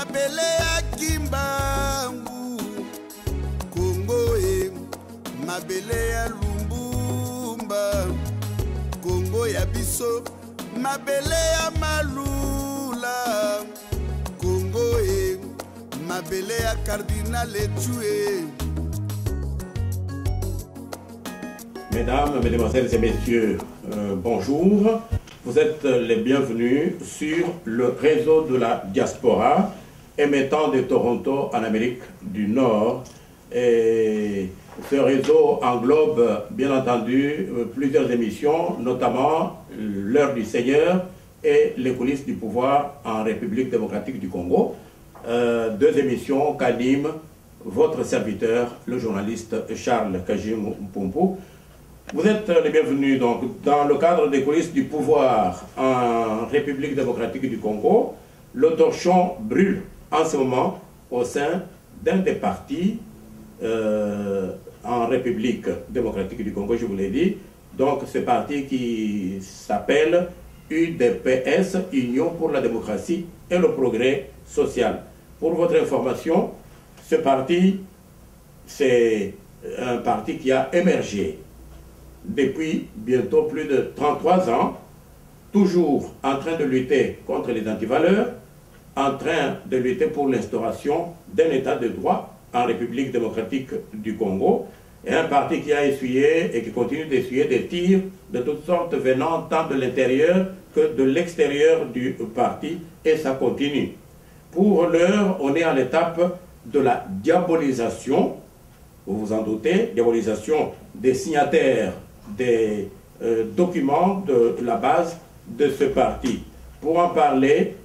mabele ya Kimbangu Kongo mabele ya Lumbumba Kongo ya biso mabele ya Malula Kongo mabele ya Cardinal Etoué. Mesdames, Mesdemoiselles et Messieurs, bonjour. Vous êtes les bienvenus sur le réseau de la diaspora émettant de Toronto en Amérique du Nord. Et ce réseau englobe bien entendu plusieurs émissions, notamment L'heure du Seigneur et les coulisses du pouvoir en République démocratique du Congo. Deux émissions qu'anime votre serviteur, le journaliste Charles Kajim Mpumpu. Vous êtes les bienvenus donc dans le cadre des coulisses du pouvoir en République démocratique du Congo. Le torchon brûle en ce moment au sein d'un des partis en République démocratique du Congo, je vous l'ai dit. Donc ce parti qui s'appelle UDPS, Union pour la démocratie et le progrès social. Pour votre information, ce parti, c'est un parti qui a émergé depuis bientôt plus de 33 ans, toujours en train de lutter contre les antivaleurs, en train de lutter pour l'instauration d'un état de droit en République démocratique du Congo, et un parti qui a essuyé et qui continue d'essuyer des tirs de toutes sortes venant tant de l'intérieur que de l'extérieur du parti, et ça continue. Pour l'heure, on est à l'étape de la diabolisation, vous vous en doutez, diabolisation des signataires des documents de la base de ce parti. Pour en parler,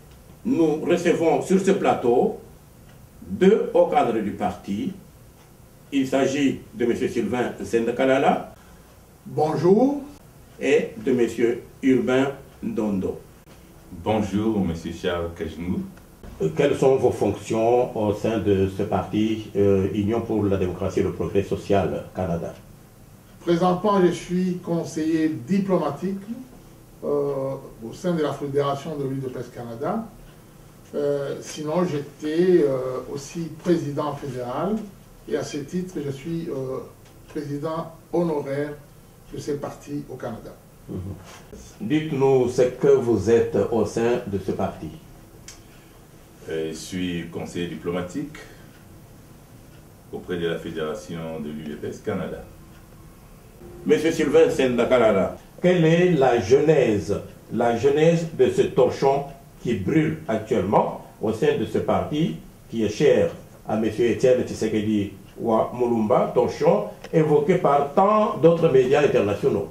nous recevons sur ce plateau deux hauts cadres du parti. Il s'agit de M. Sylvain Sendakalala. Bonjour. Et de M. Urbain Ndondo. Bonjour, M. Charles Kajimou. Quelles sont vos fonctions au sein de ce parti Union pour la démocratie et le progrès social Canada? Présentement, je suis conseiller diplomatique au sein de la Fédération de l'UDPS Canada. Sinon, j'étais aussi président fédéral et à ce titre, je suis président honoraire de ces partis au Canada. Dites-nous ce que vous êtes au sein de ce parti. Je suis conseiller diplomatique auprès de la Fédération de l'UDPS Canada. Monsieur Sylvain Sendakalala, quelle est la genèse de ce torchon qui brûle actuellement au sein de ce parti qui est cher à M. Étienne Tshisekedi Wa Mulumba, torchon évoqué par tant d'autres médias internationaux?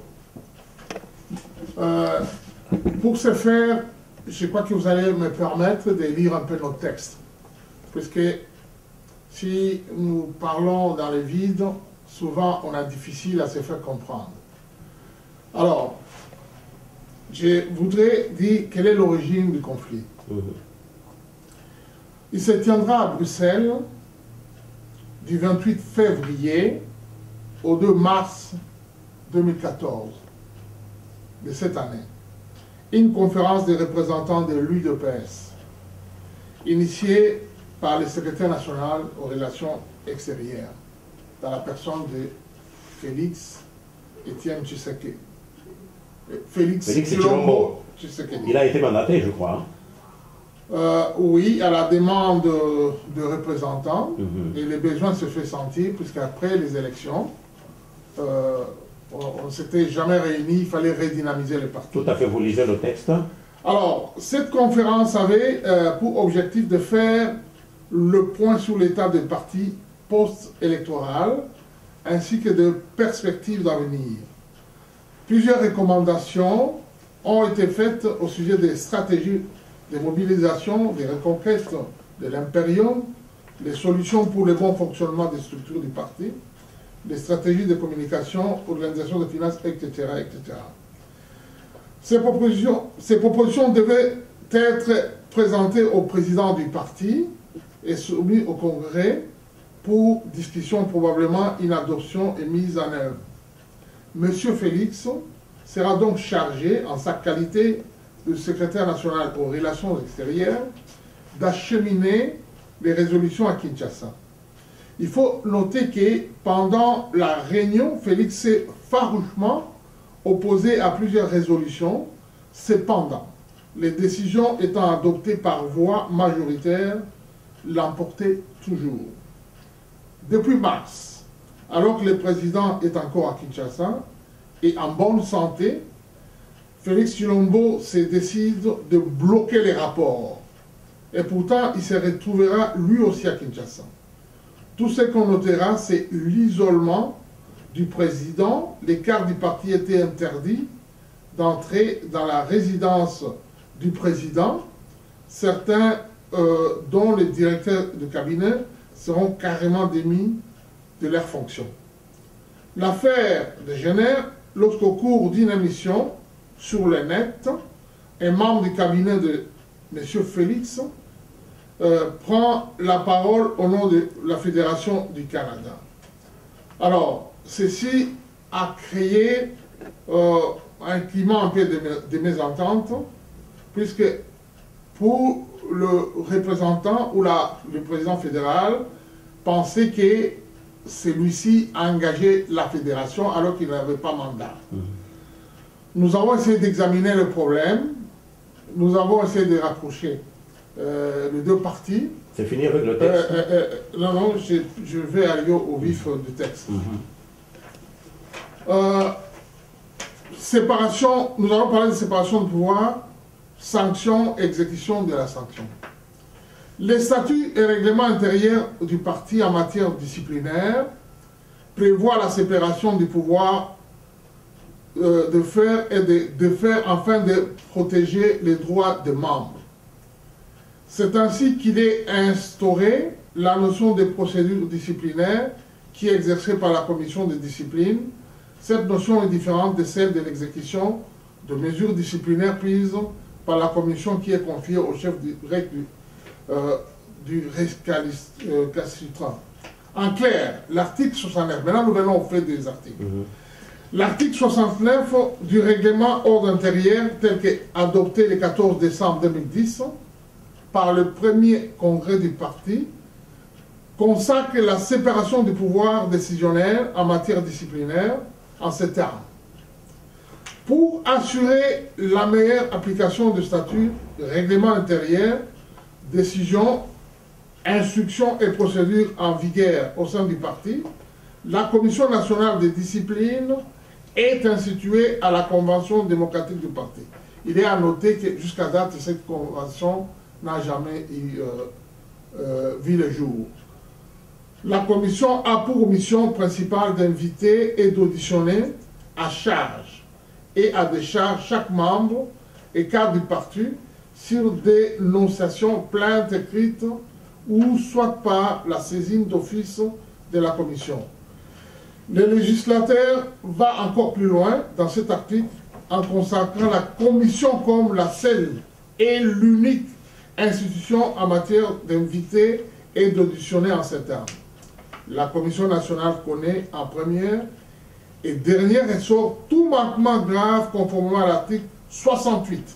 Pour ce faire, je crois que vous allez me permettre de lire un peu nos textes. Puisque si nous parlons dans le vide, souvent on a difficile à se faire comprendre. Alors, je voudrais dire quelle est l'origine du conflit. Il se tiendra à Bruxelles du 28 février au 2 mars 2014 de cette année. Une conférence des représentants de l'UDPS, initiée par le secrétaire national aux relations extérieures, dans la personne de Félix Étienne Tshisekedi. Félix Tshilombo Tshisekedi. Il a été mandaté, je crois. Oui, à la demande de représentants, et le besoin se fait sentir, puisqu'après les élections, on ne s'était jamais réunis, il fallait redynamiser le parti. Tout à fait, vous lisez le texte. Alors, cette conférence avait pour objectif de faire le point sur l'état des partis post-électoral, ainsi que de perspectives d'avenir. Plusieurs recommandations ont été faites au sujet des stratégies de mobilisation, des reconquêtes de l'impérium, les solutions pour le bon fonctionnement des structures du parti, les stratégies de communication, organisation de finances, etc. etc. Ces propositions devaient être présentées au président du parti et soumises au Congrès pour discussion, probablement une adoption et mise en œuvre. Monsieur Félix sera donc chargé, en sa qualité de secrétaire national aux relations extérieures, d'acheminer les résolutions à Kinshasa. Il faut noter que pendant la réunion, Félix s'est farouchement opposé à plusieurs résolutions. Cependant, les décisions étant adoptées par voie majoritaire, l'emportaient toujours. Depuis mars, alors que le président est encore à Kinshasa et en bonne santé, Félix Tshilombo se décide de bloquer les rapports. Et pourtant, il se retrouvera lui aussi à Kinshasa. Tout ce qu'on notera, c'est l'isolement du président. Les cadres du parti étaient interdits d'entrer dans la résidence du président. Certains, dont les directeurs de cabinet, seront carrément démis de leurs fonctions. L'affaire dégénère lorsqu'au cours d'une émission sur le net, un membre du cabinet de M. Félix prend la parole au nom de la Fédération du Canada. Alors, ceci a créé un climat un peu de mésentente, puisque pour le représentant ou le président fédéral pensait que celui-ci a engagé la fédération alors qu'il n'avait pas mandat. Nous avons essayé d'examiner le problème, nous avons essayé de rapprocher les deux parties. C'est fini avec le texte? Non, je vais aller au vif du texte. Séparation, nous allons parler de séparation de pouvoir, sanction, exécution de la sanction. Les statuts et règlements intérieurs du parti en matière disciplinaire prévoient la séparation du pouvoir de faire et de faire afin de protéger les droits des membres. C'est ainsi qu'il est instauré la notion de procédure disciplinaire qui est exercée par la commission de discipline. Cette notion est différente de celle de l'exécution de mesures disciplinaires prises par la commission qui est confiée au chef du récalcitrant. En clair, l'article 69, maintenant nous venons au fait des articles. L'article 69 du règlement ordre intérieur tel qu'adopté le 14 décembre 2010 par le premier congrès du parti consacre la séparation du pouvoir décisionnaire en matière disciplinaire en ces termes. Pour assurer la meilleure application du statut, règlement intérieur, décisions, instructions et procédures en vigueur au sein du parti, la Commission nationale des disciplines est instituée à la Convention démocratique du parti. Il est à noter que jusqu'à date, cette convention n'a jamais vu le jour. La Commission a pour mission principale d'inviter et d'auditionner à charge et à décharge chaque membre et cadre du parti sur des dénonciations, plaintes écrites ou soit par la saisine d'office de la Commission. Le législateur va encore plus loin dans cet article en consacrant la Commission comme la seule et l'unique institution en matière d'inviter et d'auditionner en ces termes. La Commission nationale connaît en première et dernier ressort tout manquement grave conformément à l'article 68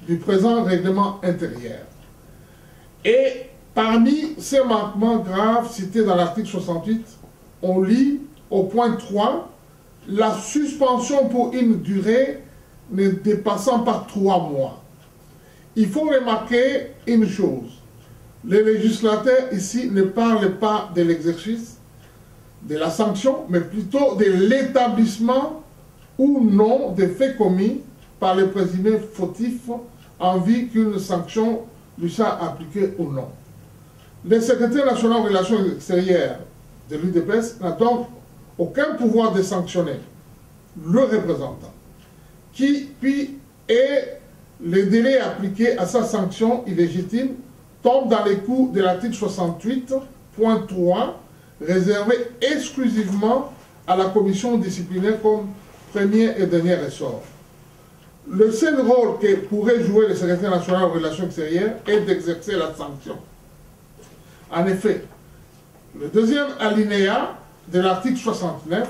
du présent règlement intérieur. Et parmi ces manquements graves cités dans l'article 68, on lit au point 3 la suspension pour une durée ne dépassant pas 3 mois. Il faut remarquer une chose. Les législateurs ici ne parlent pas de l'exercice de la sanction, mais plutôt de l'établissement ou non des faits commis par le présumé fautif en vue qu'une sanction lui soit appliquée ou non. Le secrétaire national des relations extérieures de l'UDPS n'a donc aucun pouvoir de sanctionner le représentant, qui puis est le délai appliqué à sa sanction illégitime tombe dans les coups de l'article 68.3 réservé exclusivement à la commission disciplinaire comme premier et dernier ressort. Le seul rôle que pourrait jouer le secrétaire national aux relations extérieures est d'exercer la sanction. En effet, le deuxième alinéa de l'article 69,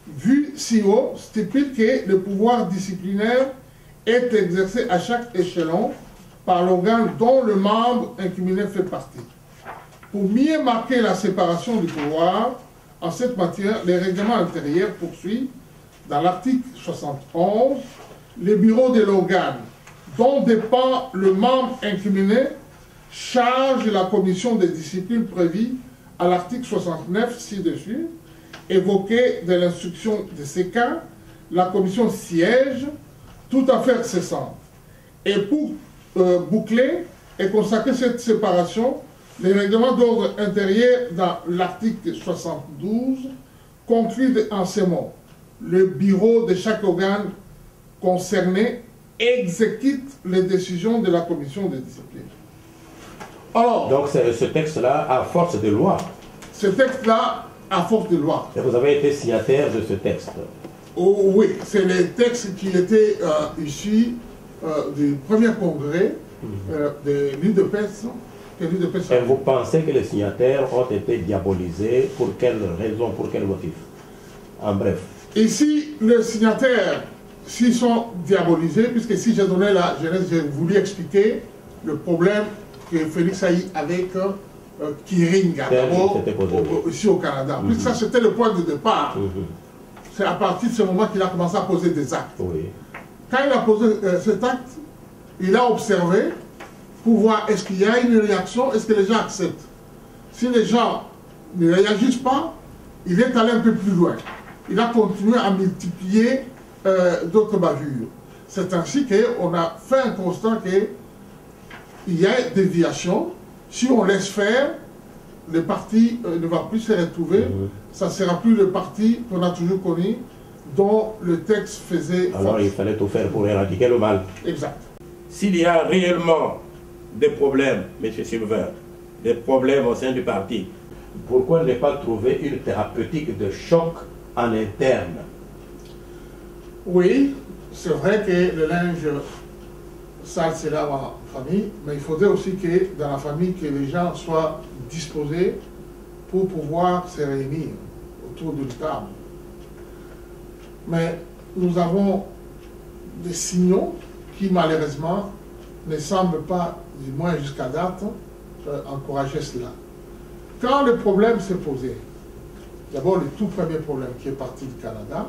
vu si haut, stipule que le pouvoir disciplinaire est exercé à chaque échelon par l'organe dont le membre incriminé fait partie. Pour mieux marquer la séparation du pouvoir, en cette matière, les règlements intérieurs poursuivent, dans l'article 71, les bureaux de l'organe dont dépend le membre incriminé charge la commission de discipline prévue à l'article 69 ci-dessus, évoqué de l'instruction de ces cas, la commission siège, toute affaire cessante. Et pour boucler et consacrer cette séparation, les règlements d'ordre intérieur dans l'article 72 concluent en ces mots. Le bureau de chaque organe concerné exécute les décisions de la commission de discipline. Alors, donc ce texte-là a force de loi. Ce texte-là a force de loi. Et vous avez été signataire de ce texte. Oh, oui, c'est le texte qui était issu du premier congrès de l'UDPS. Et vous pensez que les signataires ont été diabolisés pour quelle raison, pour quel motif? En bref. Ici, les signataires, s'ils sont diabolisés, puisque si j'ai donné la genèse, j'ai voulu expliquer le problème que Félix a eu avec Kiringa, d'abord, ici au Canada. Puisque ça, c'était le point de départ. C'est à partir de ce moment qu'il a commencé à poser des actes. Oui. Quand il a posé cet acte, il a observé pour voir est-ce qu'il y a une réaction, est-ce que les gens acceptent. Si les gens ne réagissent pas, il est allé un peu plus loin. Il a continué à multiplier d'autres bavures. C'est ainsi qu'on a fait un constat qu'il y a des déviations. Si on laisse faire, le parti ne va plus se retrouver. Ça ne sera plus le parti qu'on a toujours connu, dont le texte faisait force. Alors il fallait tout faire pour éradiquer le mal. Exact. S'il y a réellement des problèmes, M. Sylvain, des problèmes au sein du parti, pourquoi ne pas trouver une thérapeutique de choc en interne? Oui, c'est vrai que le linge sale, c'est là en famille, mais il faudrait aussi que dans la famille, que les gens soient disposés pour pouvoir se réunir autour d'une table. Mais nous avons des signaux qui, malheureusement, ne semblent pas, du moins jusqu'à date, encourager cela. Quand le problème s'est posé, d'abord le tout premier problème qui est parti du Canada,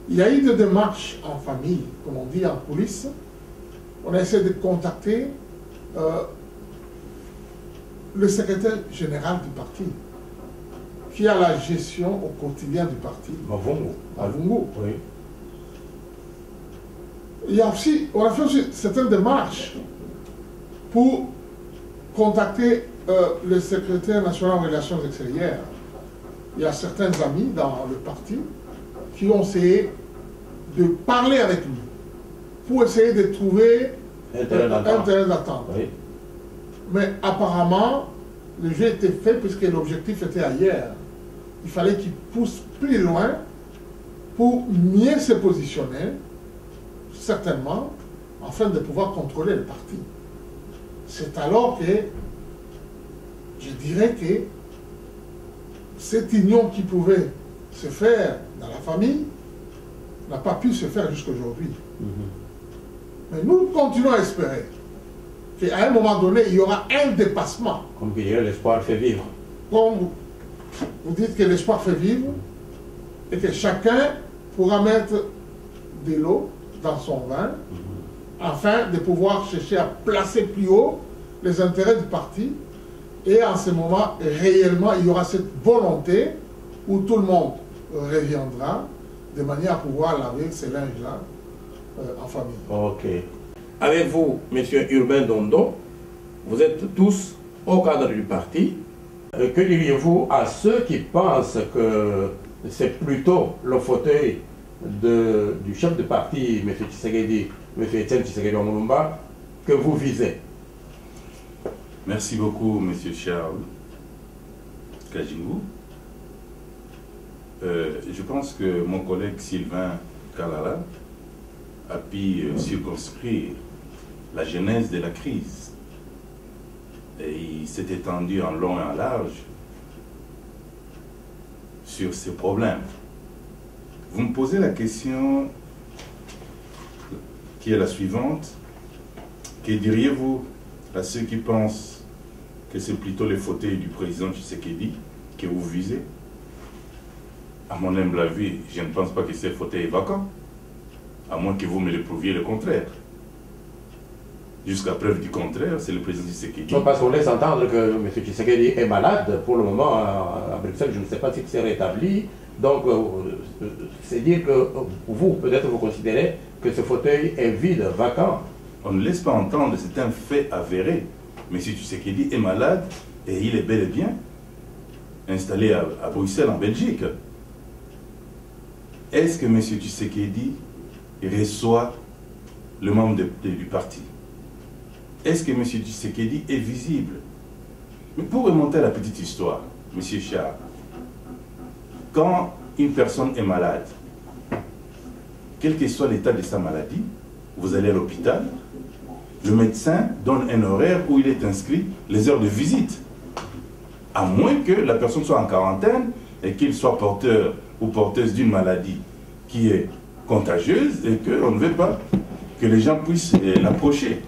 il y a eu des démarches en famille, comme on dit en coulisses. On a essayé de contacter le secrétaire général du parti, qui a la gestion au quotidien du parti. Mavungu. Oui. Il y a aussi, on a fait aussi certaines démarches pour contacter le secrétaire national en relations extérieures. Il y a certains amis dans le parti qui ont essayé de parler avec lui pour essayer de trouver un terrain d'attente. Oui. Mais apparemment, le jeu était fait puisque l'objectif était ailleurs. Il fallait qu'il pousse plus loin pour mieux se positionner, certainement, afin de pouvoir contrôler le parti. C'est alors que je dirais que cette union qui pouvait se faire dans la famille n'a pas pu se faire jusqu'à aujourd'hui. Mais nous continuons à espérer qu'à un moment donné, il y aura un dépassement. Comme vous dirait, l'espoir fait vivre. Comme vous dites que l'espoir fait vivre, et que chacun pourra mettre de l'eau dans son vin, afin de pouvoir chercher à placer plus haut les intérêts du parti. Et en ce moment, réellement, il y aura cette volonté où tout le monde reviendra de manière à pouvoir laver ces linges-là en famille. Ok. Avec vous, M. Urbain Dondo, vous êtes tous au cadre du parti. Que diriez-vous à ceux qui pensent que c'est plutôt le fauteuil du chef de parti, M. Tshisekedi, M. Etienne Tshisekedi Omulumba, que vous visez? Merci beaucoup, M. Charles Kajingou. Je pense que mon collègue Sylvain Kalala a pu circonscrire la genèse de la crise. Et il s'est étendu en long et en large sur ces problèmes. Vous me posez la question qui est la suivante. Que diriez-vous à ceux qui pensent que c'est plutôt les fauteuils du président Tshisekedi que vous visez. À mon humble avis, je ne pense pas que ces fauteuils est vacant, à moins que vous me le prouviez le contraire. Jusqu'à preuve du contraire, c'est le président Tshisekedi. Non, parce qu'on laisse entendre que M. Tshisekedi est malade pour le moment à Bruxelles. Je ne sais pas si c'est rétabli. Donc, c'est dire que vous, peut-être vous considérez que ce fauteuil est vide, vacant. On ne laisse pas entendre, c'est un fait avéré. M. Tshisekedi est malade et il est bel et bien installé à Bruxelles, en Belgique. Est-ce que M. Tshisekedi reçoit le membre du parti? Est-ce que M. Tshisekedi est visible? Mais pour remonter à la petite histoire, M. Charles, quand une personne est malade, quel que soit l'état de sa maladie, vous allez à l'hôpital, le médecin donne un horaire où il est inscrit les heures de visite. À moins que la personne soit en quarantaine et qu'il soit porteur ou porteuse d'une maladie qui est contagieuse et qu'on ne veut pas que les gens puissent l'approcher.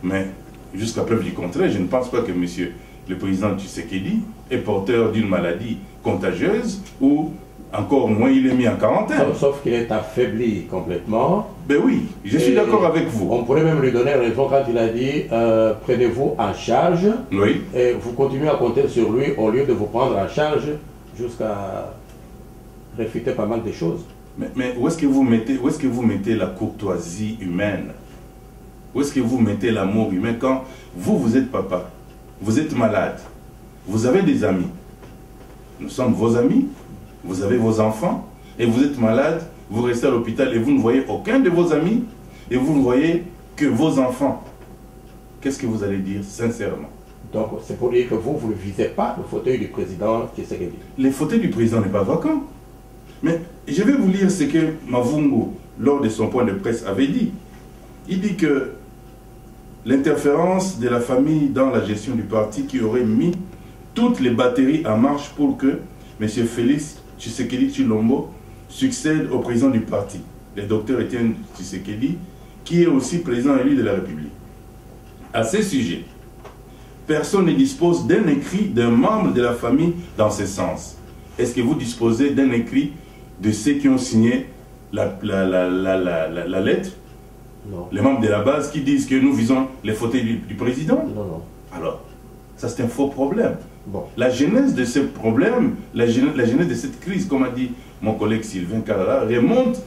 Mais jusqu'à preuve du contraire, je ne pense pas que M. le président Tshisekedi est porteur d'une maladie contagieuse ou encore moins il est mis en quarantaine. Sauf qu'il est affaibli complètement. Ben oui, je suis d'accord avec vous. On pourrait même lui donner raison quand il a dit prenez-vous en charge. Oui. Et vous continuez à compter sur lui au lieu de vous prendre en charge jusqu'à réfuter pas mal de choses. Mais où est-ce que vous mettez la courtoisie humaine? Où est-ce que vous mettez l'amour humain quand vous êtes papa, vous êtes malade, vous avez des amis, nous sommes vos amis, vous avez vos enfants, et vous êtes malade, vous restez à l'hôpital et vous ne voyez aucun de vos amis, et vous ne voyez que vos enfants. Qu'est-ce que vous allez dire sincèrement? Donc c'est pour dire que vous ne visez pas le fauteuil du président Tshisekedi. Le fauteuil du président n'est pas vacant. Mais je vais vous lire ce que Mavungu, lors de son point de presse, avait dit. Il dit que l'interférence de la famille dans la gestion du parti qui aurait mis toutes les batteries en marche pour que M. Félix Tshisekedi Tshilombo succède au président du parti, le docteur Étienne Tshisekedi, qui est aussi président élu de la République. À ce sujet, personne ne dispose d'un écrit d'un membre de la famille dans ce sens. Est-ce que vous disposez d'un écrit de ceux qui ont signé la lettre? Non. Les membres de la base qui disent que nous visons les fauteuils du président? Non, non. Alors, ça c'est un faux problème. Bon. La genèse de ce problème, la genèse de cette crise, comme a dit mon collègue Sylvain Kalala, remonte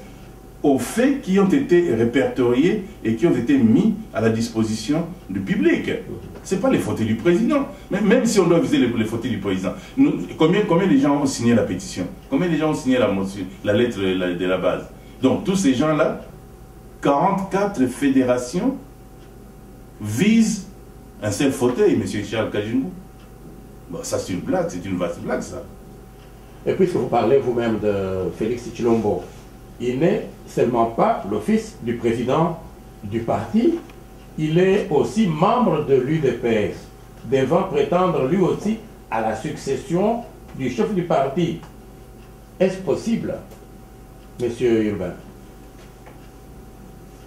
aux faits qui ont été répertoriés et qui ont été mis à la disposition du public. Ce n'est pas les fauteuils du président. Même si on doit viser les fauteuils du président. Combien de gens ont signé la pétition? Combien de gens ont signé la lettre de la base? Donc tous ces gens-là, 44 fédérations visent un seul fauteuil, M. Charles Kajimbo. Bon, ça c'est une blague, c'est une vaste blague ça. Et puisque vous parlez vous-même de Félix Tshilombo, il n'est seulement pas le fils du président du parti, il est aussi membre de l'UDPS, devant prétendre lui aussi à la succession du chef du parti. Est-ce possible, Monsieur Urbain?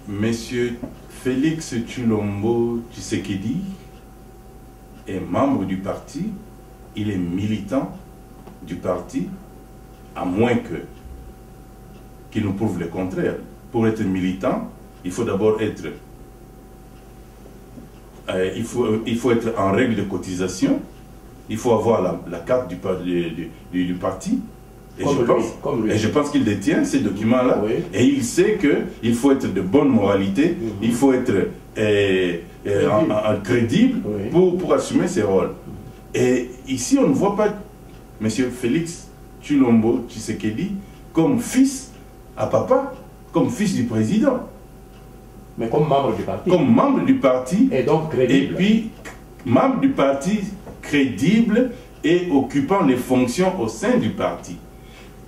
Monsieur Félix Tshilombo Tshisekedi est membre du parti, il est militant du parti, à moins qu'il nous prouve le contraire. Pour être militant, il faut d'abord être il faut être en règle de cotisation, il faut avoir la carte du parti. Et je pense qu'il détient ces documents-là. Oui. Et il sait qu'il faut être de bonne moralité, il faut être crédible oui. pour assumer ses rôles. Et ici, on ne voit pas M. Félix Tshilombo Tshisekedi comme fils à papa, comme fils du président. Mais comme membre du parti. Comme membre du parti. Et donc crédible. Et puis, membre du parti crédible et occupant les fonctions au sein du parti.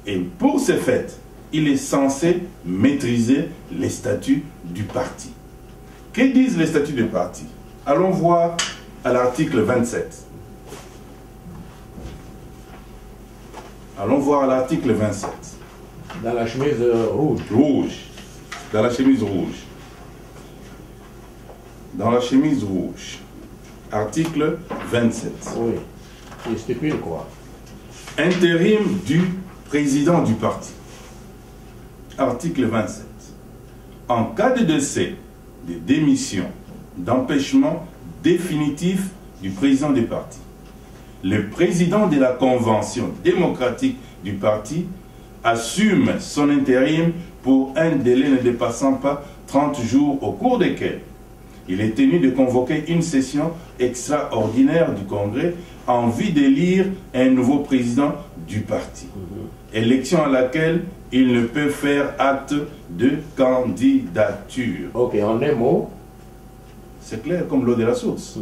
Et pour ce fait, il est censé maîtriser les statuts du parti. Que disent les statuts du parti? Allons voir à l'article 27. Allons voir à l'article 27. Dans la chemise rouge. Rouge. Dans la chemise rouge. Dans la chemise rouge. Article 27. Oui. Il stipule quoi? Intérim du président du parti. Article 27. En cas de décès, de démission, d'empêchement définitif du président du parti, le président de la convention démocratique du parti assume son intérim pour un délai ne dépassant pas 30 jours au cours desquels il est tenu de convoquer une session extraordinaire du Congrès en vue d'élire un nouveau président du parti. Élection à laquelle il ne peut faire acte de candidature. Ok, en un mot. C'est clair comme l'eau de la source.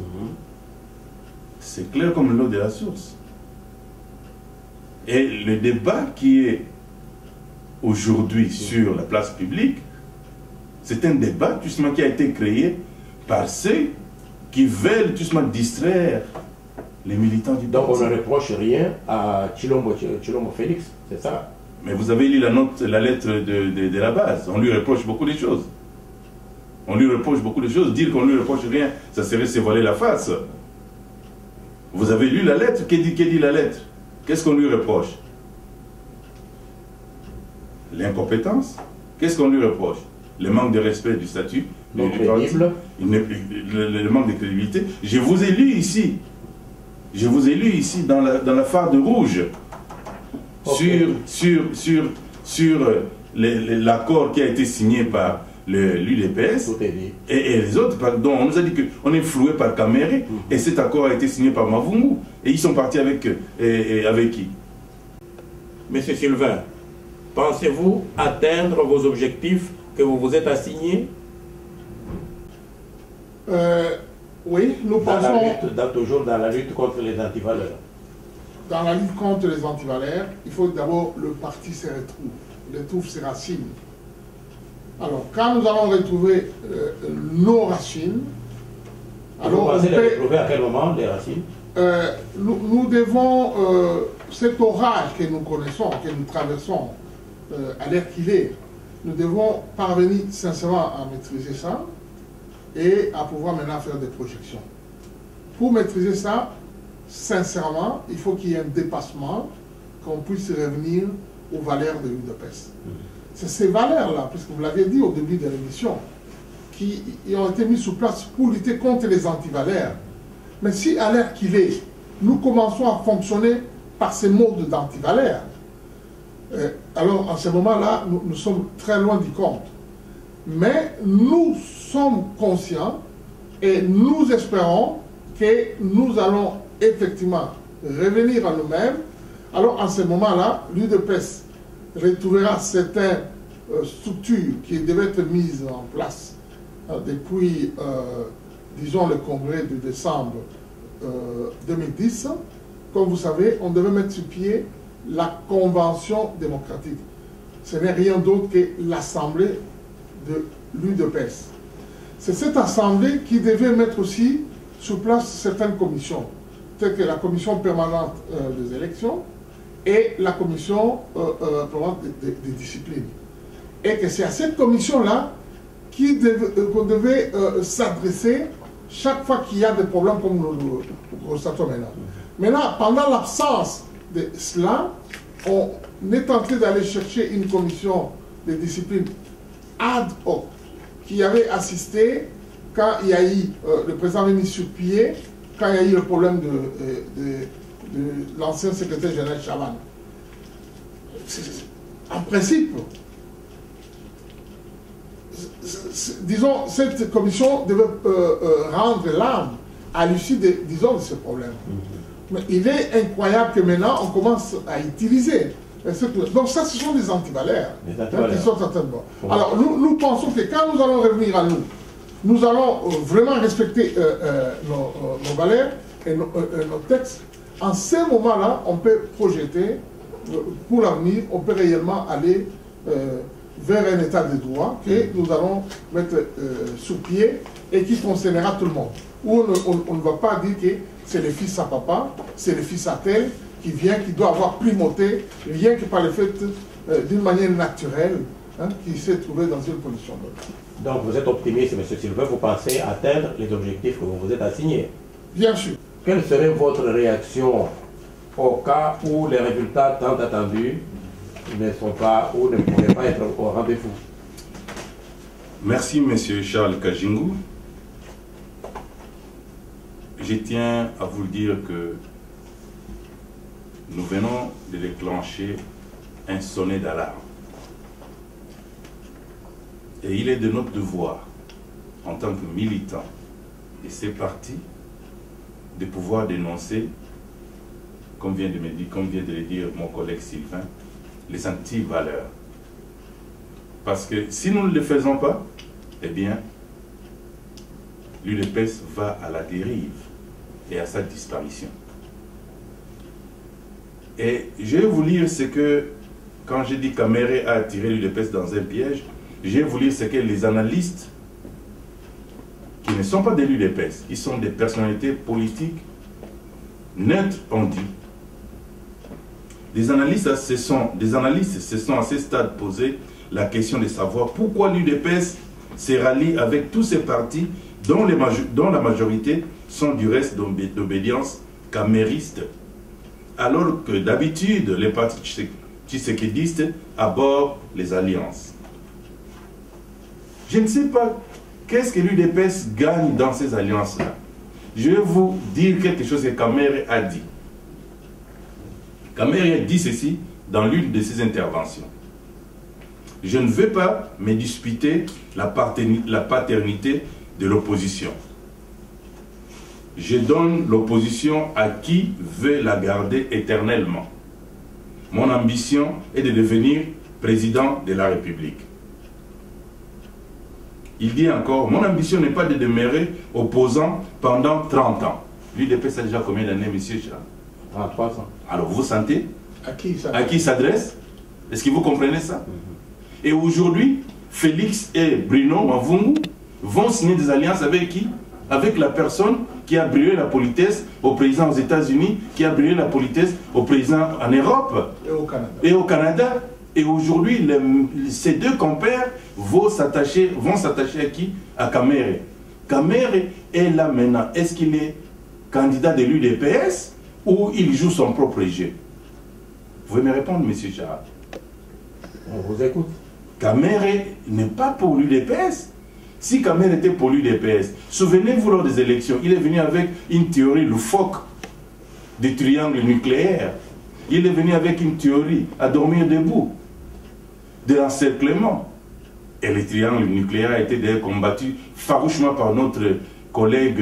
C'est clair comme l'eau de la source. Et le débat qui est aujourd'hui sur la place publique, c'est un débat justement qui a été créé par ceux qui veulent justement distraire les militants du parti. Donc on ne reproche rien à Tshilombo Félix, c'est ça? Mais vous avez lu la lettre de la base. On lui reproche beaucoup de choses. On lui reproche beaucoup de choses. Dire qu'on ne lui reproche rien, ça serait se voiler la face. Vous avez lu la lettre? Qu'est dit la lettre? Qu'est-ce qu'on lui reproche? L'incompétence. Qu'est-ce qu'on lui reproche? Le manque de respect du statut. Non crédible. Le manque de crédibilité. Je vous ai lu ici. Je vous ai lu ici dans la phare de rouge. Okay. Sur l'accord qui a été signé par l'UDPS et les autres, pardon, on nous a dit qu'on est floué par Caméré, et cet accord a été signé par Mavungu, et ils sont partis avec qui? Monsieur Sylvain, pensez-vous atteindre vos objectifs que vous vous êtes assignés? Oui, nous pensons... toujours dans la lutte contre les antivaleurs. Dans la lutte contre les antivaleurs, il faut d'abord le parti se retrouve ses racines. Alors, quand nous allons retrouver nos racines, alors vous pensez les retrouver à quel moment, les racines? Nous devons, cet orage que nous connaissons, que nous traversons, à l'heure qu'il est, nous devons parvenir sincèrement à maîtriser ça et à pouvoir maintenant faire des projections. Pour maîtriser ça, sincèrement, il faut qu'il y ait un dépassement, qu'on puisse revenir aux valeurs de l'UDPS. C'est ces valeurs-là, puisque vous l'avez dit au début de l'émission, qui ont été mises sous place pour lutter contre les antivaleurs. Mais si à l'heure qu'il est, nous commençons à fonctionner par ces modes d'antivaleurs, alors en ce moment-là, nous sommes très loin du compte. Mais nous sommes conscients et nous espérons que nous allons effectivement revenir à nous-mêmes. Alors en ce moment-là, l'UDPS retrouvera certaines structures qui devaient être mises en place depuis, disons, le congrès de décembre 2010. Comme vous savez, on devait mettre sur pied la convention démocratique. Ce n'est rien d'autre que l'assemblée de l'UDPS. C'est cette assemblée qui devait mettre aussi sur place certaines commissions, telles que la commission permanente des élections et la commission permanente des disciplines. Et que c'est à cette commission-là qu'on devait s'adresser chaque fois qu'il y a des problèmes comme nous constatons maintenant. Maintenant, pendant l'absence de cela, on est en train d'aller chercher une commission de discipline ad hoc qui avait assisté quand il y a eu, le président avait mis sur pied, quand il y a eu le problème de l'ancien secrétaire général Chaban. En principe, disons, cette commission devait rendre l'âme à l'issue de ce problème. Mais il est incroyable que maintenant on commence à utiliser. Donc ça, ce sont des antivaleurs qui sont certainement. Alors nous pensons que quand nous allons revenir à nous, nous allons vraiment respecter nos valeurs et nos textes. En ce moment-là, on peut projeter pour l'avenir, on peut réellement aller vers un état de droit que nous allons mettre sous pied et qui concernera tout le monde. Où on ne va pas dire que c'est le fils à papa, c'est le fils à tel qui vient, qui doit avoir primauté, rien que par le fait d'une manière naturelle, hein, qui s'est trouvé dans une position d'autre. Donc vous êtes optimiste, M. Sylvain, vous pensez atteindre les objectifs que vous vous êtes assignés? Bien sûr. quelle serait votre réaction au cas où les résultats tant attendus ne sont pas ou ne pourraient pas être au rendez-vous? Merci, Monsieur Charles Kajingou. Je tiens à vous dire que nous venons de déclencher un sonnet d'alarme. Et il est de notre devoir, en tant que militants de ces partis, de pouvoir dénoncer, comme vient de le dire mon collègue Sylvain, les anti-valeurs. Parce que si nous ne le faisons pas, eh bien, l'UDPS va à la dérive et à sa disparition. Et je vais vous lire ce que, quand j'ai dit qu'Améré a attiré l'UDPS dans un piège, je vais vous lire ce que les analystes, qui ne sont pas de l'UDPS, qui sont des personnalités politiques neutres, ont dit. Des analystes se sont à ce stade posé la question de savoir pourquoi l'UDPS se rallie avec tous ces partis dont la majorité sont du reste d'obédience camériste, alors que d'habitude les partis tshisekidistes abordent les alliances. Je ne sais pas qu'est-ce que l'UDPS gagne dans ces alliances-là. Je vais vous dire quelque chose que Kamere a dit. Kamere a dit ceci dans l'une de ses interventions. Je ne veux pas me disputer la paternité de l'opposition. Je donne l'opposition à qui veut la garder éternellement. Mon ambition est de devenir président de la République. Il dit encore, mon ambition n'est pas de demeurer opposant pendant 30 ans. L'UDPS a déjà combien d'années, monsieur Charles? 33 ans. Alors vous sentez À qui ça? à qui il s'adresse? Est-ce que vous comprenez ça? Et aujourd'hui, Félix et Bruno Mavungu vont signer des alliances avec qui? Avec la personne qui a brûlé la politesse au président aux États-Unis, qui a brûlé la politesse au président en Europe Et au Canada. et au Canada. Et aujourd'hui, ces deux compères vont s'attacher à qui? À Kamere. Kamere est là maintenant. Est-ce qu'il est candidat de l'UDPS ou il joue son propre jeu? Vous pouvez me répondre, monsieur Charles? On vous écoute. Kamere n'est pas pour l'UDPS. Si Kamere était pour l'UDPS, souvenez-vous lors des élections, il est venu avec une théorie loufoque du triangle nucléaire. Il est venu avec une théorie à dormir debout, de l'encerclement. Et le triangle nucléaire a été d'ailleurs combattu farouchement par notre collègue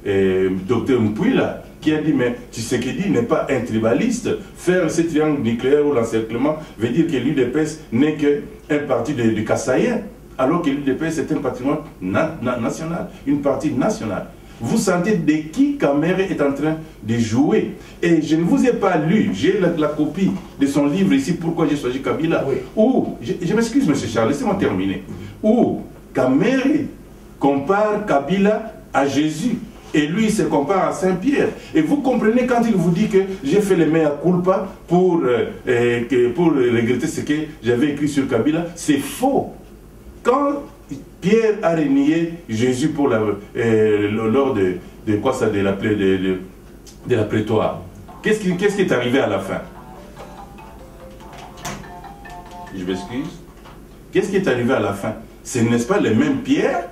Dr Mpouila, qui a dit, mais Tshisekedi n'est pas un tribaliste. Faire ce triangle nucléaire ou l'encerclement veut dire que l'UDPS n'est qu'un parti du Kassaïen, alors que l'UDPS est un patrimoine national, une partie nationale. Vous sentez de qui Kamere est en train de jouer. Et je ne vous ai pas lu, j'ai la copie de son livre ici, Pourquoi j'ai choisi Kabila, oui. Où, je m'excuse monsieur Charles, laissez-moi terminer, où Kamere compare Kabila à Jésus. Et lui, il se compare à Saint-Pierre. Et vous comprenez quand il vous dit que j'ai fait le mea culpa pour regretter ce que j'avais écrit sur Kabila, c'est faux. Quand Pierre a renié Jésus pour lors de quoi ça, de la prétoire, qu'est-ce qui est arrivé à la fin? Je m'excuse. Qu'est-ce qui est arrivé à la fin? Ce n'est pas le même Pierre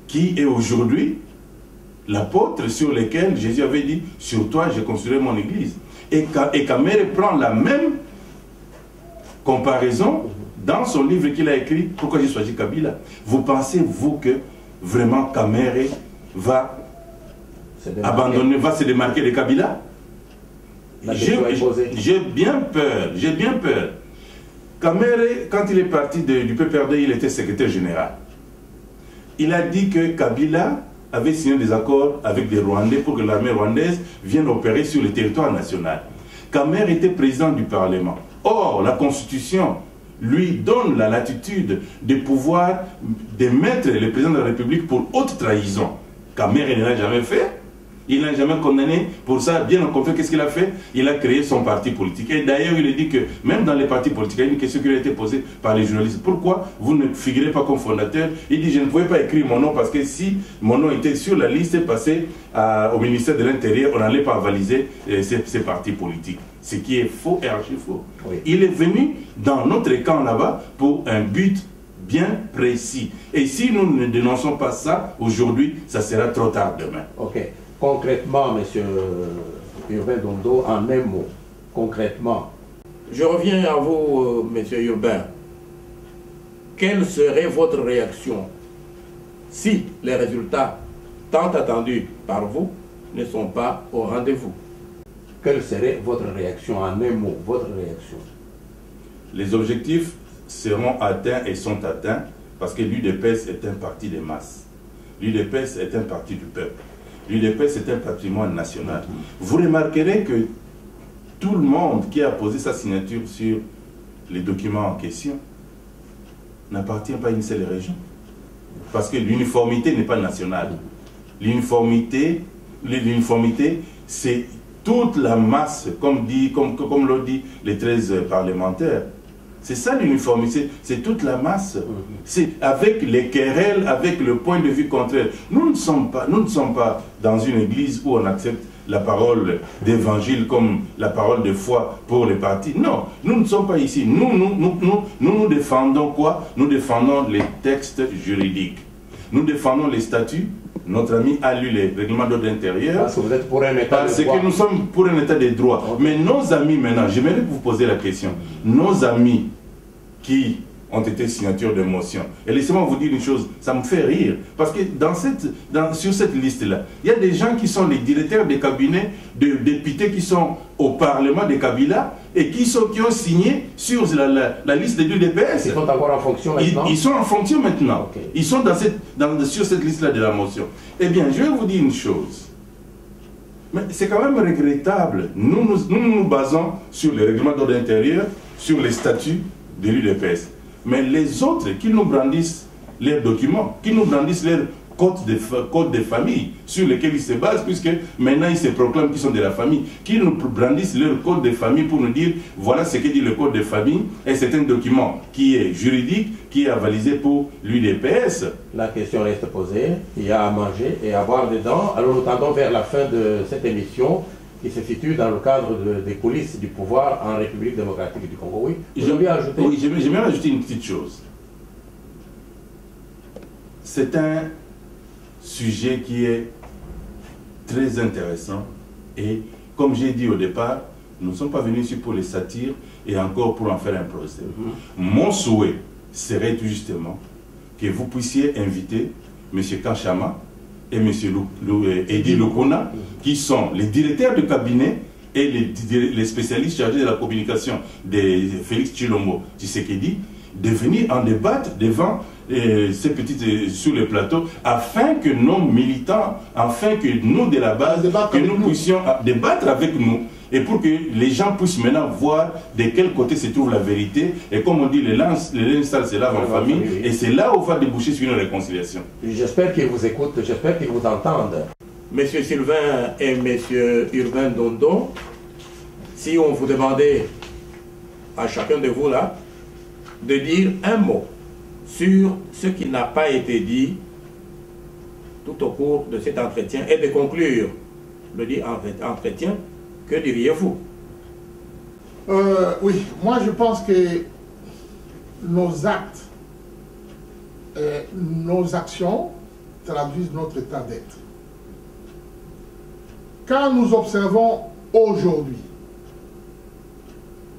qui est aujourd'hui l'apôtre sur lequel Jésus avait dit, sur toi je construirai mon église. Et Kamere prend la même comparaison dans son livre qu'il a écrit, Pourquoi j'ai choisi Kabila. Vous pensez, vous, que vraiment Kamere va abandonner, va se démarquer de Kabila? J'ai bien peur. Kamere, quand il est parti du PPRD, il était secrétaire général. Il a dit que Kabila avait signé des accords avec des Rwandais pour que l'armée rwandaise vienne opérer sur le territoire national. Kamere était président du Parlement. Or, la Constitution lui donne la latitude de pouvoir démettre le président de la République pour haute trahison. Kamere ne l'a jamais fait. Il n'a jamais condamné pour ça. Bien au contraire, qu'est-ce qu'il a fait? Il a créé son parti politique. Et d'ailleurs, il a dit que même dans les partis politiques, il y a une question qui a été posée par les journalistes. Pourquoi vous ne figurez pas comme fondateur? Il dit, je ne pouvais pas écrire mon nom parce que si mon nom était sur la liste passée au ministère de l'Intérieur, on n'allait pas avaliser ces partis politiques. Ce qui est faux et archi faux. Oui. Il est venu dans notre camp là-bas pour un but bien précis. Et si nous ne dénonçons pas ça aujourd'hui, ça sera trop tard demain. Ok. Concrètement, M. Urbain Dondo, en un mot, concrètement. Je reviens à vous, M. Urbain. Quelle serait votre réaction si les résultats tant attendus par vous ne sont pas au rendez-vous? Quelle serait votre réaction, en un mot, votre réaction? Les objectifs seront atteints et sont atteints parce que l'UDPS est un parti des masses. L'UDPS est un parti du peuple. L'UDPS est un patrimoine national. Vous remarquerez que tout le monde qui a posé sa signature sur les documents en question n'appartient pas à une seule région. Parce que l'uniformité n'est pas nationale. L'uniformité, c'est toute la masse, comme l'ont dit les 13 parlementaires. C'est ça l'uniformité, c'est toute la masse. C'est avec les querelles, avec le point de vue contraire. Nous ne sommes pas dans une église où on accepte la parole d'évangile comme la parole de foi pour les partis. Non, nous ne sommes pas ici. Nous défendons quoi? Nous défendons les textes juridiques. Nous défendons les statuts. Notre ami a lu les règlements d'ordre intérieur. Parce que vous êtes pour un état de droit. Parce que nous sommes pour un état de droit. Okay. Mais nos amis maintenant, j'aimerais vous poser la question. Nos amis qui ont été signatures de motion. Et laissez-moi vous dire une chose, ça me fait rire. Parce que sur cette liste-là, il y a des gens qui sont les directeurs des cabinets de députés qui sont au Parlement de Kabila et qui ont signé sur la liste de l'UDPS. Ils sont encore en fonction maintenant? Ils sont en fonction maintenant. Okay. Ils sont sur cette liste-là de la motion. Eh bien, je vais vous dire une chose. Mais c'est quand même regrettable. Nous basons sur les règlements d'ordre intérieur, sur les statuts de l'UDPS. Mais les autres qui nous brandissent leurs documents, qui nous brandissent leurs codes de famille sur lesquels ils se basent, puisque maintenant ils se proclament qu'ils sont de la famille, qui nous brandissent leur code de famille pour nous dire voilà ce que dit le code de famille, et c'est un document qui est juridique, qui est avalisé pour l'UDPS. La question reste posée, il y a à manger et à boire dedans. Alors nous tendons vers la fin de cette émission qui se situe dans le cadre des coulisses du pouvoir en République démocratique du Congo. Oui, j'aimerais ajouter une petite chose. C'est un sujet qui est très intéressant et, comme j'ai dit au départ, nous ne sommes pas venus ici pour les satires et encore pour en faire un procès. Mon souhait serait tout justement que vous puissiez inviter M. Kanchama et M. Edi Lukuna, qui sont les directeurs de cabinet et les spécialistes chargés de la communication de Félix Tshilombo Tshisekedi, de venir en débattre devant ces petites sur le plateau, afin que nos militants, afin que nous de la base, que nous puissions débattre avec nous, et pour que les gens puissent maintenant voir de quel côté se trouve la vérité. Et comme on dit, les linge sale se lave en famille, et c'est là où on va déboucher sur une réconciliation. J'espère qu'ils vous écoutent, j'espère qu'ils vous entendent. Monsieur Sylvain et Monsieur Urbain Dondo, si on vous demandait à chacun de vous là de dire un mot sur ce qui n'a pas été dit tout au cours de cet entretien et de conclure le dit entretien, que diriez-vous? Oui, moi je pense que nos actes, nos actions traduisent notre état d'être. Quand nous observons aujourd'hui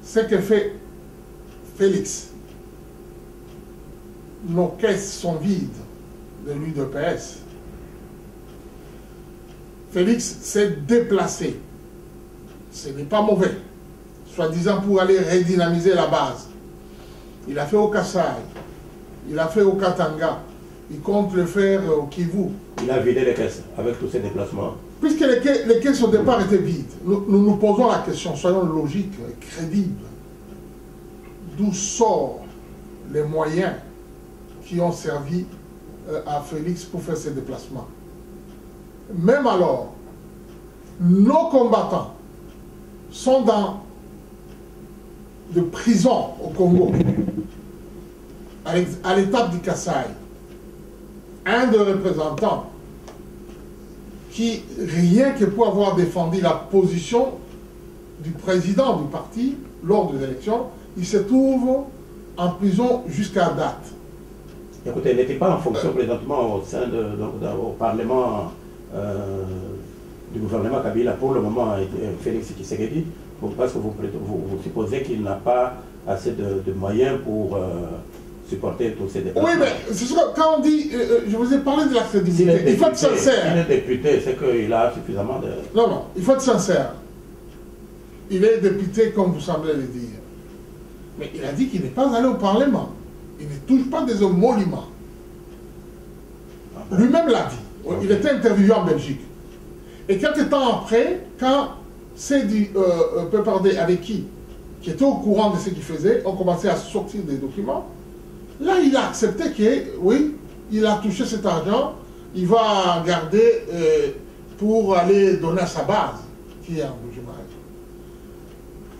ce que fait Félix, nos caisses sont vides de l'UDPS. Félix s'est déplacé. Ce n'est pas mauvais, soi-disant pour aller redynamiser la base. Il a fait au Kassai, il a fait au Katanga, il compte le faire au Kivu. Il a vidé les caisses avec tous ces déplacements. Puisque les caisses au départ étaient vides, nous posons la question, soyons logiques, crédibles. D'où sortent les moyens qui ont servi à Félix pour faire ses déplacements? Même alors, nos combattants sont dans de prison au Congo, à l'étape du Kasaï, un des représentants qui, rien que pour avoir défendu la position du président du parti lors des élections, il se trouve en prison jusqu'à date. Écoutez, il n'était pas en fonction présentement au sein au Parlement du gouvernement Kabila pour le moment, Félix Tshisekedi, parce que vous supposez qu'il n'a pas assez de moyens pour supporter tous ces débats. Oui, mais c'est sûr que quand on dit, je vous ai parlé de la crédibilité, il faut être sincère. S'il est député, c'est qu'il a suffisamment de... Non, non, il faut être sincère. Il est député comme vous semblez le dire. Mais il a dit qu'il n'est pas allé au Parlement. Il ne touche pas des émoluments. Lui-même l'a dit. Il était interviewé en Belgique. Et quelques temps après, quand c'est du PPRD avec qui était au courant de ce qu'il faisait, ont commencé à sortir des documents, là, il a accepté que, oui, il a touché cet argent, il va garder pour aller donner à sa base, qui est en Bujumbura.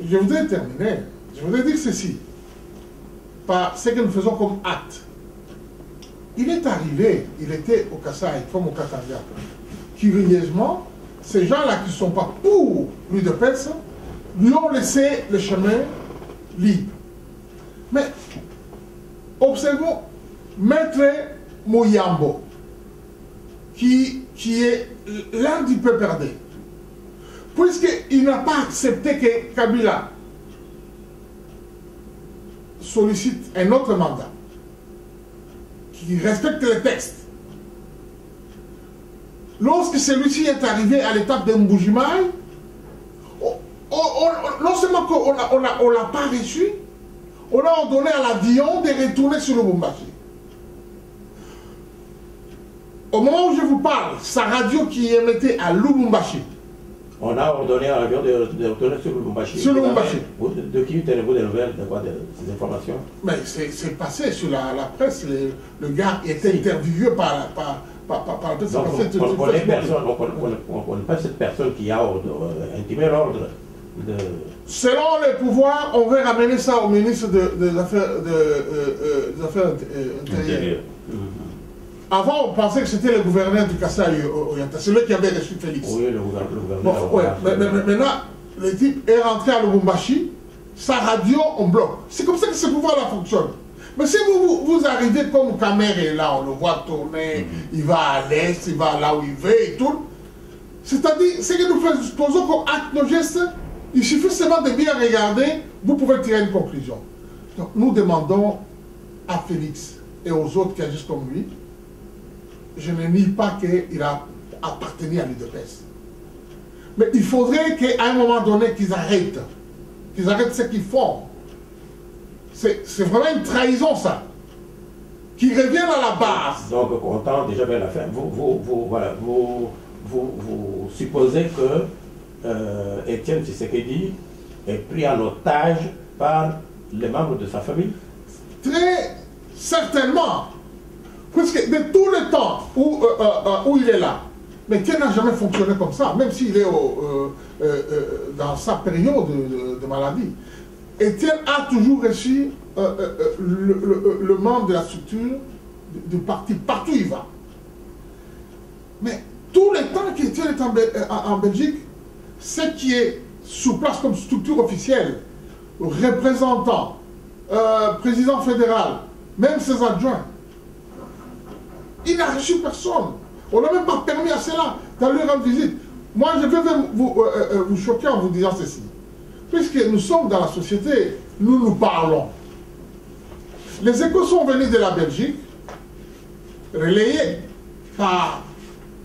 Je voudrais terminer. Je voudrais dire ceci, par ce que nous faisons comme acte. Il est arrivé, il était au Kasaï, comme au Katanga. Curieusement, ces gens-là qui ne sont pas pour l'UDPS, lui ont laissé le chemin libre. Mais, observons, Maître Moyambo, qui est l'un du PPRD, puisqu'il n'a pas accepté que Kabila sollicite un autre mandat, qui respecte les textes. Lorsque celui-ci est arrivé à l'étape de Mbujimaï, non seulement qu'on ne l'a pas reçu, on a ordonné à la Dion de retourner sur Lubumbashi. Au moment où je vous parle, sa radio qui émettait à Lubumbashi. On a ordonné à l'avion de retourner sur Lubumbashi. Sur Lubumbashi. De qui tenez-vous des nouvelles, de quoi, de ces informations? Mais c'est passé sur la presse. Le gars était interviewé par la presse. Donc, on ne connaît pas cette personne qui a intimé l'ordre de... Selon les pouvoirs, on veut ramener ça au ministre des Affaires intérieures. Avant, on pensait que c'était le gouverneur du Kasaï oriental. C'est lui qui avait reçu Félix. Oui, le gouverneur. Bon, ouais, mais maintenant, le type est rentré à Lubumbashi, sa radio, on bloque. C'est comme ça que ce pouvoir-là fonctionne. Mais si vous arrivez comme Kamer est là, on le voit tourner, il va à l'est, il va là où il veut et tout. C'est-à-dire, ce que nous faisons comme acte nos gestes, il suffit seulement de bien regarder, vous pouvez tirer une conclusion. Donc, nous demandons à Félix et aux autres qui agissent comme lui, je ne nie pas qu'il a appartenu à l'UDPS. Mais il faudrait qu'à un moment donné, qu'ils arrêtent ce qu'ils font. C'est vraiment une trahison, ça. Qu'ils reviennent à la base. Donc, content déjà vers la fin. Vous supposez que Étienne Tshisekedi est pris en otage par les membres de sa famille? Très certainement. Parce que de tout le temps où il est là, mais Étienne n'a jamais fonctionné comme ça, même s'il est dans sa période de maladie. Étienne a toujours reçu le membre de la structure du parti, partout où il va. Mais tout le temps qu'Étienne est en Belgique, ce qui est sous place comme structure officielle, représentant, président fédéral, même ses adjoints, il n'a reçu personne. On n'a même pas permis à cela d'aller rendre visite. Moi, je vais vous choquer en vous disant ceci. Puisque nous sommes dans la société, nous parlons. Les échos sont venus de la Belgique, relayés par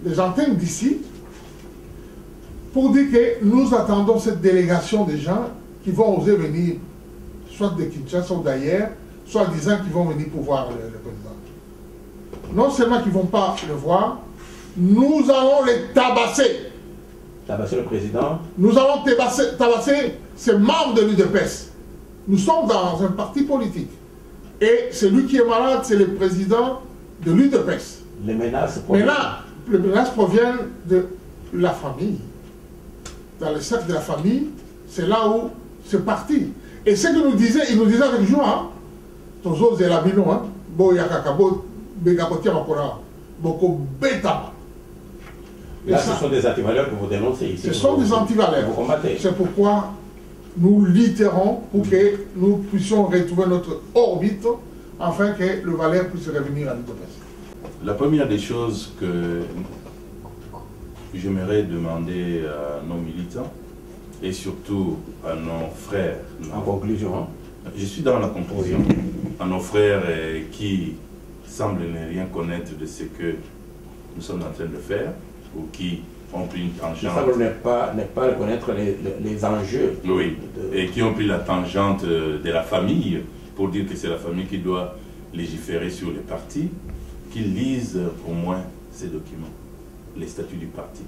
les antennes d'ici, pour dire que nous attendons cette délégation de gens qui vont oser venir, soit de Kinshasa ou d'ailleurs, soit disant qu'ils vont venir pour voir le président. Non seulement qu'ils ne vont pas le voir, nous allons les tabasser. Tabasser le président? Nous allons tabasser ces membres de l'UDPS. Nous sommes dans un parti politique. Et celui qui est malade, c'est le président de l'UDPS. Les menaces proviennent de la famille. dans le cercle de la famille, c'est là où c'est parti. Et ce qu'il nous disait, il nous disait avec joie, hein, toujours c'est la bino, hein, bo yakakabo, begapotia makora, boko betama. Là, ce sont des antivaleurs que vous dénoncez ici. Ce sont des antivaleurs. Vous combattez. C'est pourquoi nous luttons pour que nous puissions retrouver notre orbite afin que le valeur puisse revenir à l'hypothèse. La première des choses que j'aimerais demander à nos militants et surtout à nos frères. En conclusion, hein? Je suis dans la conclusion. À nos frères qui semblent ne rien connaître de ce que nous sommes en train de faire ou qui ont pris une tangente. Ils semblent ne pas reconnaître les enjeux. Oui, et qui ont pris la tangente de la famille pour dire que c'est la famille qui doit légiférer sur les partis, qu'ils lisent au moins ces documents, les statuts du parti.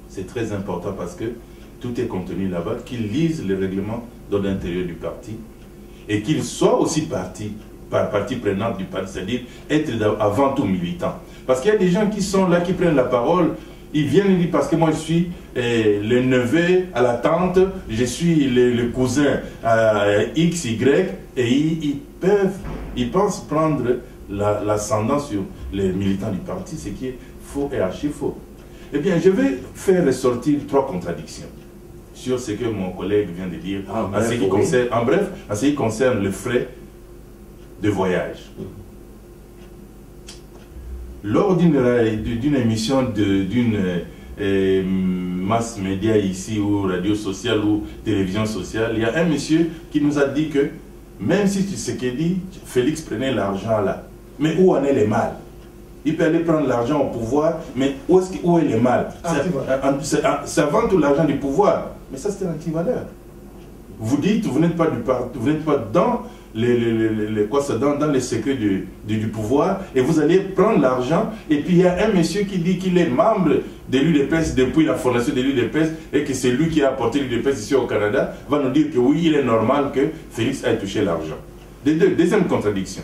C'est très important parce que tout est contenu là-bas, qu'ils lisent les règlements dans l'intérieur du parti et qu'ils soient aussi partie prenante du parti, c'est-à-dire être avant tout militant. Parce qu'il y a des gens qui sont là, qui prennent la parole, ils viennent et disent parce que moi je suis le neveu à la tante, je suis le cousin à X, Y, et ils pensent prendre l'ascendant sur les militants du parti, ce qui est faux et archi faux. Eh bien, je vais faire ressortir 3 contradictions sur ce que mon collègue vient de dire, en ce qui concerne le frais de voyage. Lors d'une émission d'une mass média ici, ou radio sociale, ou télévision sociale, il y a un monsieur qui nous a dit que, même si tu sais ce qu'il dit, Félix prenait l'argent là. Mais où en est le mal? Il peut aller prendre l'argent au pouvoir, mais où est le mal? C'est avant tout l'argent du pouvoir. Mais ça, c'est un antivaleur. Vous dites, vous n'êtes pas dans dans les secrets du pouvoir, et vous allez prendre l'argent, et puis il y a un monsieur qui dit qu'il est membre de l'UDPS depuis la fondation de l'UDPS, et que c'est lui qui a apporté l'UDPS ici au Canada, va nous dire que oui, il est normal que Félix ait touché l'argent. Deuxième contradiction.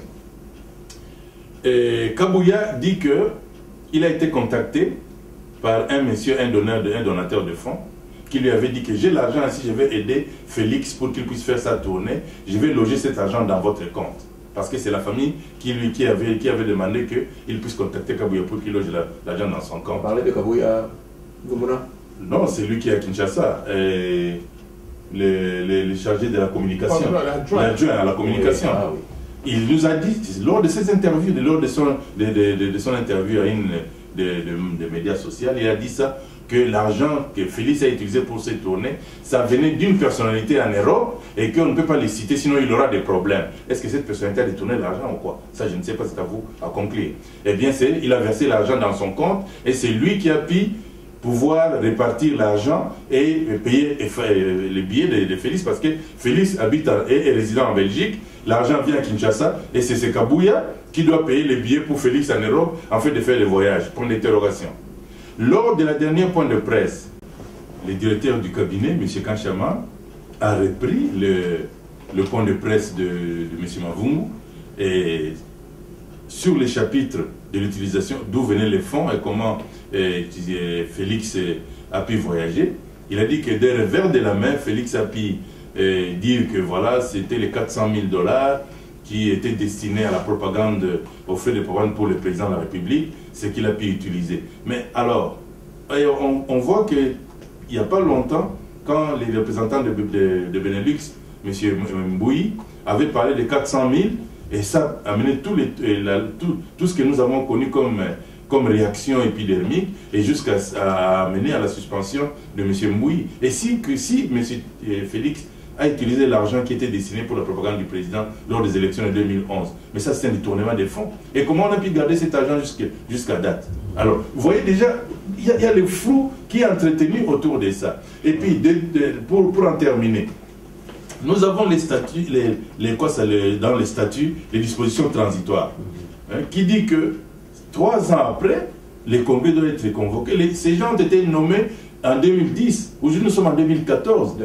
Kabouya dit qu'il a été contacté par un monsieur, un donateur de fonds, qui lui avait dit que j'ai l'argent, si je vais aider Félix pour qu'il puisse faire sa tournée, je vais loger cet argent dans votre compte. Parce que c'est la famille qui avait demandé qu'il puisse contacter Kabouya pour qu'il loge l'argent dans son compte. Vous parlez de Kabouya Gumuna? Non, c'est lui qui est à Kinshasa, le chargé de la communication, l'adjoint à la communication. Oui. Ah, oui. Il nous a dit, lors de ses interviews, lors de son interview à une des médias sociaux, il a dit ça, que l'argent que Félix a utilisé pour cette tournée, ça venait d'une personnalité en Europe et qu'on ne peut pas les citer, sinon il aura des problèmes. Est-ce que cette personnalité a détourné l'argent ou quoi? Ça, je ne sais pas, c'est à vous à conclure. Eh bien, il a versé l'argent dans son compte et c'est lui qui a pu pouvoir répartir l'argent et payer les billets de Félix, parce que Félix habite et est résident en Belgique, l'argent vient à Kinshasa et c'est Kabouya qui doit payer les billets pour Félix en Europe en fait de faire le voyage. Point d'interrogation. Lors de la dernière point de presse, le directeur du cabinet, M. Kanchama, a repris le point de presse de M. Mavungu et sur les chapitres de l'utilisation, d'où venaient les fonds et comment Félix a pu voyager. Il a dit que d'un revers de la main, Félix a pu dire que voilà, c'était les 400 000 $ qui étaient destinés à la propagande, aux frais de propagande pour le président de la République, ce qu'il a pu utiliser. Mais alors, on voit qu'il n'y a pas longtemps, quand les représentants de Benelux, M. Mbouyi, avaient parlé de 400 000, et ça a amené tout ce que nous avons connu comme réaction épidermique, et jusqu'à amener à la suspension de M. Mbouyi. Et si M. Félix a utilisé l'argent qui était destiné pour la propagande du président lors des élections de 2011. Mais ça, c'est un détournement des fonds. Et comment on a pu garder cet argent jusqu'à date? Alors, vous voyez déjà, il y a le flou qui est entretenu autour de ça. Et puis, pour en terminer, nous avons les statuts, dans les statuts, les dispositions transitoires, qui dit que 3 ans après, les congrès doivent être convoqués. Ces gens ont été nommés en 2010, aujourd'hui nous sommes en 2014.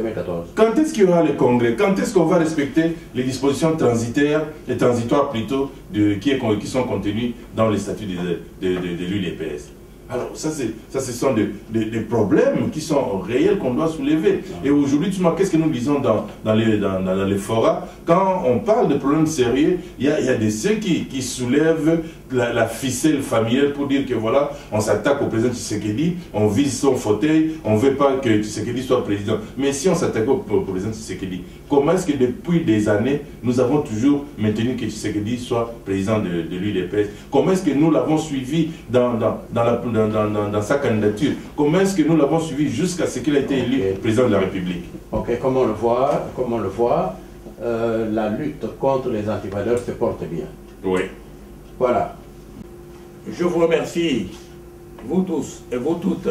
Quand est-ce qu'il y aura le congrès? Quand est-ce qu'on va respecter les dispositions transitoires plutôt, qui sont contenues dans les statuts de l'UDPS? Alors ça, ce sont des problèmes qui sont réels qu'on doit soulever. Et aujourd'hui, qu'est-ce que nous disons dans les forats? Quand on parle de problèmes sérieux, il y a de ceux qui soulèvent la ficelle familiale pour dire que voilà, on s'attaque au président Tshisekedi, on vise son fauteuil, on ne veut pas que Tshisekedi soit président. Mais si on s'attaque au président Tshisekedi, comment est-ce que depuis des années, nous avons toujours maintenu que Tshisekedi soit président de l'UDPS? Comment est-ce que nous l'avons suivi dans sa candidature? Comment est-ce que nous l'avons suivi jusqu'à ce qu'il ait été élu président de la République? Ok, comme on le voit, la lutte contre les antivaleurs se porte bien. Oui. Voilà. Je vous remercie, vous tous et vous toutes,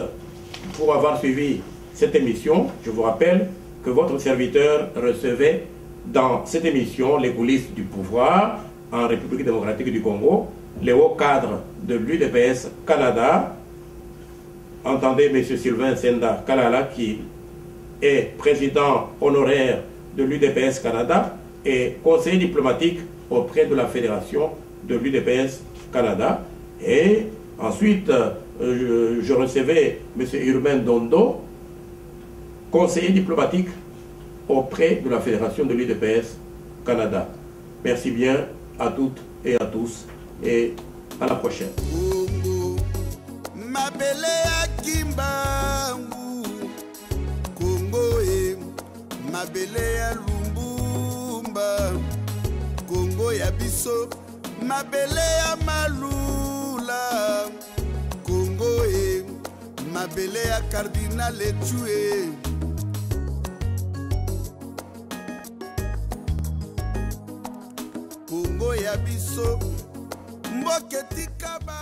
pour avoir suivi cette émission. Je vous rappelle que votre serviteur recevait dans cette émission les coulisses du pouvoir en République démocratique du Congo, les hauts cadres de l'UDPS Canada. Entendez M. Sylvain Senda Kalala, qui est président honoraire de l'UDPS Canada et conseiller diplomatique auprès de la Fédération de l'UDPS Canada. Et ensuite, je recevais M. Urbain Dondo, conseiller diplomatique auprès de la Fédération de l'UDPS Canada. Merci bien à toutes et à tous et à la prochaine. Mabele ya malula Congo mabele ya cardinal tué Congo ya biso mboke tikaba